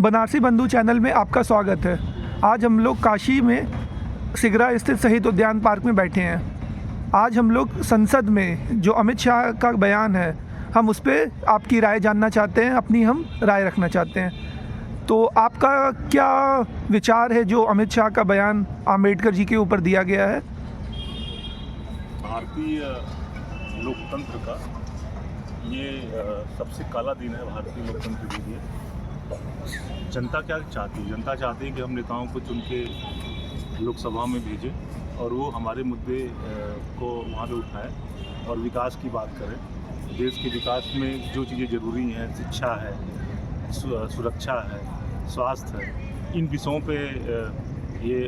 बनारसी बंधु चैनल में आपका स्वागत है। आज हम लोग काशी में सिगरा स्थित शहीद उद्यान पार्क में बैठे हैं। आज हम लोग संसद में जो अमित शाह का बयान है, हम उस पर आपकी राय जानना चाहते हैं, अपनी हम राय रखना चाहते हैं। तो आपका क्या विचार है जो अमित शाह का बयान अम्बेडकर जी के ऊपर दिया गया है? भारतीय लोकतंत्र का ये सबसे काला दिन है भारतीय लोकतंत्र के लिए। जनता क्या चाहती है? जनता चाहती है कि हम नेताओं को चुन के लोकसभा में भेजें और वो हमारे मुद्दे को वहाँ पे उठाएं और विकास की बात करें। देश के विकास में जो चीज़ें ज़रूरी हैं, शिक्षा है, सुरक्षा है, स्वास्थ्य है, इन विषयों पे ये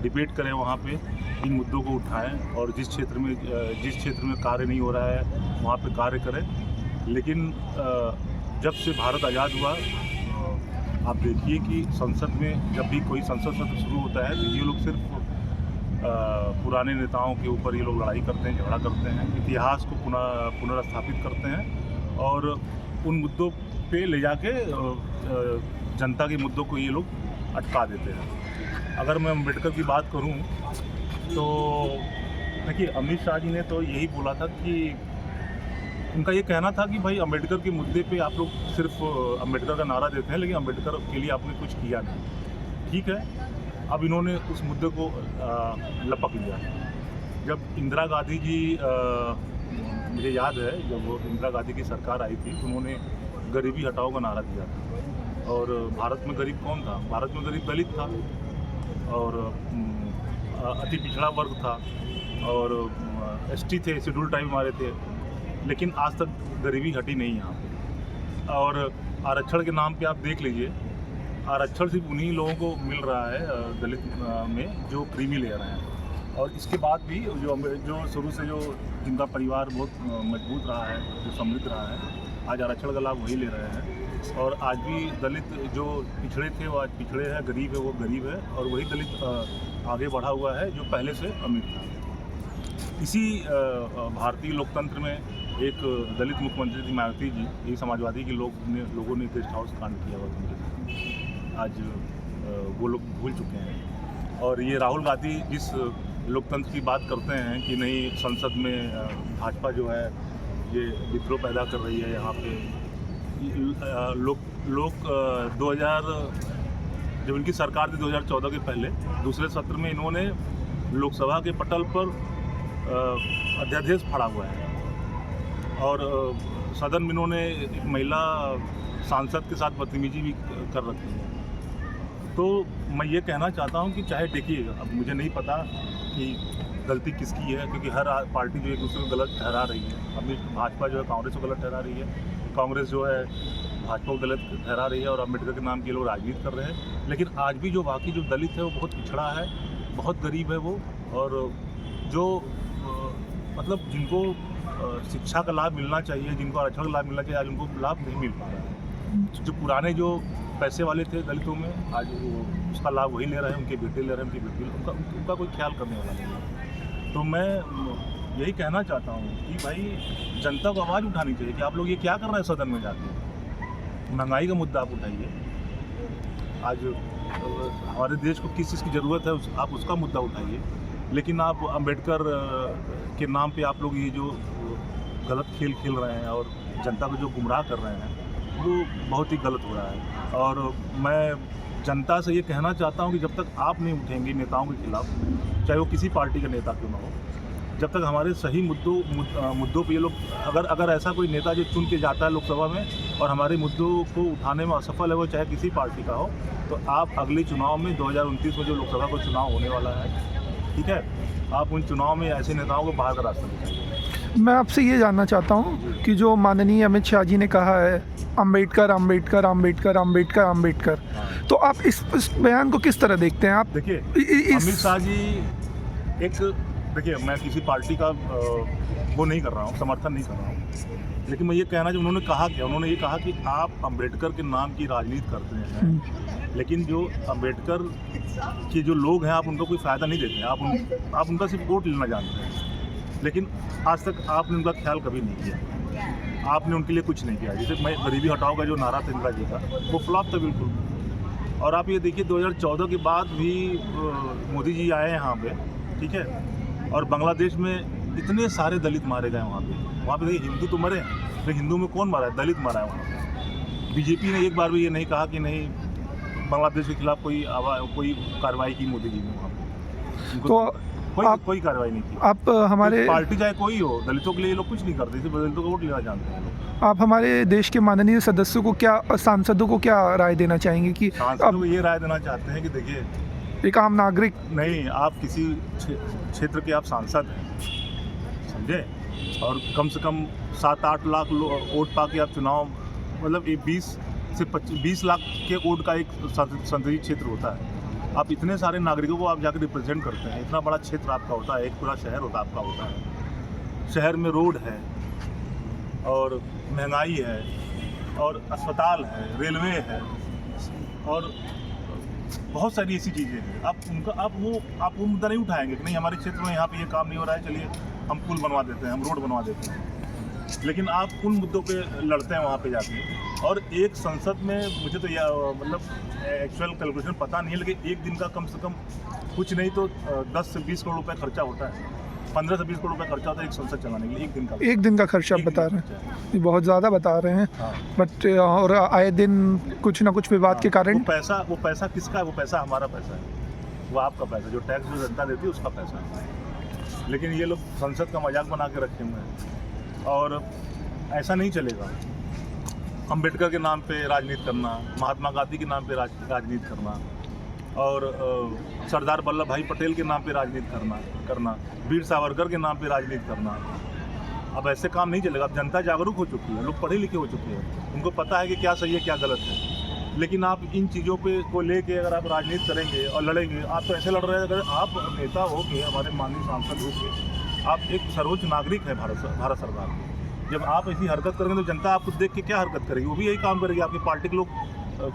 डिबेट करें, वहाँ पे इन मुद्दों को उठाएं और जिस क्षेत्र में कार्य नहीं हो रहा है वहाँ पे कार्य करें। लेकिन जब से भारत आज़ाद हुआ, आप देखिए कि संसद में जब भी कोई संसद सत्र शुरू होता है तो ये लोग सिर्फ पुराने नेताओं के ऊपर ये लोग लड़ाई करते हैं, झगड़ा करते हैं, इतिहास को पुनर्स्थापित करते हैं और उन मुद्दों पे ले जाके जनता के मुद्दों को ये लोग अटका देते हैं। अगर मैं अम्बेडकर की बात करूं तो देखिए, अमित शाह जी ने तो यही बोला था कि उनका ये कहना था कि भाई अम्बेडकर के मुद्दे पे आप लोग सिर्फ अम्बेडकर का नारा देते हैं लेकिन अम्बेडकर के लिए आपने कुछ किया नहीं। ठीक है, अब इन्होंने उस मुद्दे को लपक लिया। जब इंदिरा गांधी जी, मुझे याद है जब वो इंदिरा गांधी की सरकार आई थी तो उन्होंने गरीबी हटाओ का नारा दिया था। और भारत में गरीब कौन था? भारत में गरीब दलित था और अति पिछड़ा वर्ग था और एसटी थे, शेड्यूल ट्राइब हमारे थे। लेकिन आज तक गरीबी हटी नहीं यहाँ पे। और आरक्षण के नाम पे आप देख लीजिए, आरक्षण सिर्फ उन्हीं लोगों को मिल रहा है दलित में जो क्रीमी ले रहे हैं। और इसके बाद भी जो शुरू से जिनका परिवार बहुत मजबूत रहा है, जो समृद्ध रहा है, आज आरक्षण का लाभ वही ले रहे हैं। और आज भी दलित जो पिछड़े थे वो आज पिछड़े हैं, गरीब है वो गरीब है, और वही दलित आगे बढ़ा हुआ है जो पहले से अमीर था। इसी भारतीय लोकतंत्र में एक दलित मुख्यमंत्री थी मायावती जी, ये समाजवादी के लोगों ने गेस्ट हाउस कांड किया हुआ, आज वो लोग भूल चुके हैं। और ये राहुल गांधी जिस लोकतंत्र की बात करते हैं कि नहीं, संसद में भाजपा जो है ये विद्रोह पैदा कर रही है यहाँ पे। लोग 2000 जब इनकी सरकार थी 2014 के पहले दूसरे सत्र में इन्होंने लोकसभा के पटल पर अध्यादेश फाड़ा हुआ है और सदन में इन्होंने एक महिला सांसद के साथ बदतमीजी भी कर रखी है। तो मैं ये कहना चाहता हूँ कि चाहे देखिए, अब मुझे नहीं पता कि गलती किसकी है, क्योंकि हर पार्टी जो एक दूसरे को गलत ठहरा रही है। अभी भाजपा जो है कांग्रेस को गलत ठहरा रही है, कांग्रेस जो है भाजपा को गलत ठहरा रही है और अम्बेडकर के नाम के लोग राजनीति कर रहे हैं। लेकिन आज भी जो बाकी जो दलित है वो बहुत पिछड़ा है, बहुत गरीब है वो, और जो मतलब जिनको शिक्षा का लाभ मिलना चाहिए, जिनको आरक्षण का लाभ मिलना चाहिए, आज उनको लाभ नहीं मिल पा रहा है। जो पुराने जो पैसे वाले थे दलितों में, आज वो उसका लाभ वही ले रहे हैं, उनके बेटे ले रहे हैं, उनकी बेटी, उनका कोई ख्याल करने वाला नहीं है। तो मैं यही कहना चाहता हूँ कि भाई जनता को आवाज़ उठानी चाहिए कि आप लोग ये क्या कर रहे हैं सदन में जाके। महंगाई का मुद्दा आप उठाइए, आज हमारे देश को किस चीज़ की ज़रूरत है आप उसका मुद्दा उठाइए। लेकिन आप अम्बेडकर के नाम पे आप लोग ये जो गलत खेल खेल रहे हैं और जनता को जो गुमराह कर रहे हैं वो बहुत ही गलत हो रहा है। और मैं जनता से ये कहना चाहता हूँ कि जब तक आप नहीं उठेंगे नेताओं के खिलाफ, चाहे वो किसी पार्टी का नेता क्यों ना हो, जब तक हमारे सही मुद्दों पे ये लोग अगर ऐसा कोई नेता जो चुन के जाता है लोकसभा में और हमारे मुद्दों को उठाने में असफल है, वो चाहे किसी पार्टी का हो, तो आप अगले चुनाव में 2029 में जो लोकसभा का चुनाव होने वाला है, ठीक है, आप उन चुनाव में ऐसे नेताओं को बाहर का रास्ता दिखाइए। मैं आपसे ये जानना चाहता हूँ कि जो माननीय अमित शाह जी ने कहा है अम्बेडकर अम्बेडकर अम्बेडकर अम्बेडकर अम्बेडकर, तो आप इस बयान को किस तरह देखते हैं? आप देखिए, अमित शाह जी देखिए, मैं किसी पार्टी का वो नहीं कर रहा हूँ, समर्थन नहीं कर रहा हूँ, लेकिन मैं ये कहना जो उन्होंने कहा क्या, उन्होंने ये कहा कि आप अम्बेडकर के नाम की राजनीति करते हैं, लेकिन जो अम्बेडकर के जो लोग हैं आप उनको कोई फ़ायदा नहीं देते हैं। आप उनका सिर्फ वोट लेना जानते हैं, लेकिन आज तक आपने उनका ख्याल कभी नहीं किया, आपने उनके लिए कुछ नहीं किया। जैसे मैं गरीबी हटाओ का जो नारा था इंदिरा जी का, वो फ्लॉप था बिल्कुल। और आप ये देखिए 2014 के बाद भी मोदी जी आए यहाँ पे, ठीक है, और बांग्लादेश में इतने सारे दलित मारे गए वहाँ पे देखिए हिंदू तो मरे हैं, तो हिंदू में कौन मारा है? दलित मारा है वहाँ पे। बीजेपी ने एक बार भी ये नहीं कहा कि नहीं बांग्लादेश के खिलाफ कोई कार्रवाई की मोदी जी ने वहाँ पे। तो कोई कार्रवाई नहीं की। आप हमारे पार्टी चाहे कोई हो, दलितों के लिए ये लोग कुछ नहीं करते, सिर्फ दलितों को वोट लेना जानते हैं लोग। आप हमारे देश के माननीय सदस्यों को सांसदों को क्या राय देना चाहेंगे कि सांसदों को ये राय देना चाहते हैं कि देखिए, एक आम नागरिक नहीं, आप किसी क्षेत्र के आप सांसद हैं, समझे, और कम से कम 7-8 लाख वोट पाके आप चुनाव, मतलब 20 लाख के वोट का एक संसदीय क्षेत्र होता है। आप इतने सारे नागरिकों को आप जाकर रिप्रेजेंट करते हैं, इतना बड़ा क्षेत्र आपका होता है, एक पूरा शहर आपका होता है। शहर में रोड है और महंगाई है और अस्पताल है, रेलवे है और बहुत सारी ऐसी चीज़ें हैं। आप वो मुद्दा नहीं उठाएंगे कि नहीं हमारे क्षेत्र में यहाँ पे ये काम नहीं हो रहा है, चलिए हम पुल बनवा देते हैं, हम रोड बनवा देते हैं। लेकिन आप उन मुद्दों पे लड़ते हैं वहाँ पे जाके। और एक संसद में मुझे तो मतलब एक्चुअल कैलकुलेशन पता नहीं है, लेकिन एक दिन का कम से कम कुछ नहीं तो 10 से 20 करोड़ रुपए खर्चा होता है, 15 से 20 करोड़ रुपए खर्चा होता है एक संसद चलाने के लिए। एक दिन का खर्चा आप बता रहे हैं, ये बहुत ज़्यादा बता रहे हैं। हाँ। बट और आए दिन कुछ ना कुछ विवाद के कारण वो पैसा किसका है? वो पैसा हमारा पैसा है, वो आपका पैसा, जो टैक्स जो जनता देती है उसका पैसा है। लेकिन ये लोग संसद का मजाक बना के रखे हुए हैं और ऐसा नहीं चलेगा। अम्बेडकर के नाम पे राजनीति करना, महात्मा गांधी के नाम पे राजनीति करना और सरदार वल्लभ भाई पटेल के नाम पे राजनीति करना, वीर सावरकर के नाम पे राजनीति करना, अब ऐसे काम नहीं चलेगा। अब जनता जागरूक हो चुकी है, लोग पढ़े लिखे हो चुके हैं, उनको पता है कि क्या सही है क्या गलत है। लेकिन आप इन चीज़ों को लेके अगर आप राजनीति करेंगे और लड़ेंगे, आप तो ऐसे लड़ रहे हैं, अगर आप नेता हो के, हमारे माननीय सांसद हो के, आप एक सर्वोच्च नागरिक है भारत सरकार के, जब आप ऐसी हरकत करेंगे तो जनता आपको देख के क्या हरकत करेगी? वो भी यही काम करेगी। आपकी पार्टी के लोग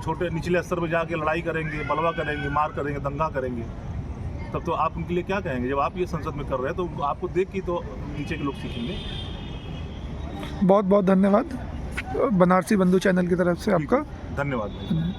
छोटे निचले स्तर पर जाके लड़ाई करेंगे, बलवा करेंगे, मार करेंगे, दंगा करेंगे, तब तो आप उनके लिए क्या कहेंगे? जब आप ये संसद में कर रहे हैं तो आपको देख के तो नीचे के लोग सीखेंगे। बहुत बहुत धन्यवाद बनारसी बंधु चैनल की तरफ से आपका धन्यवाद।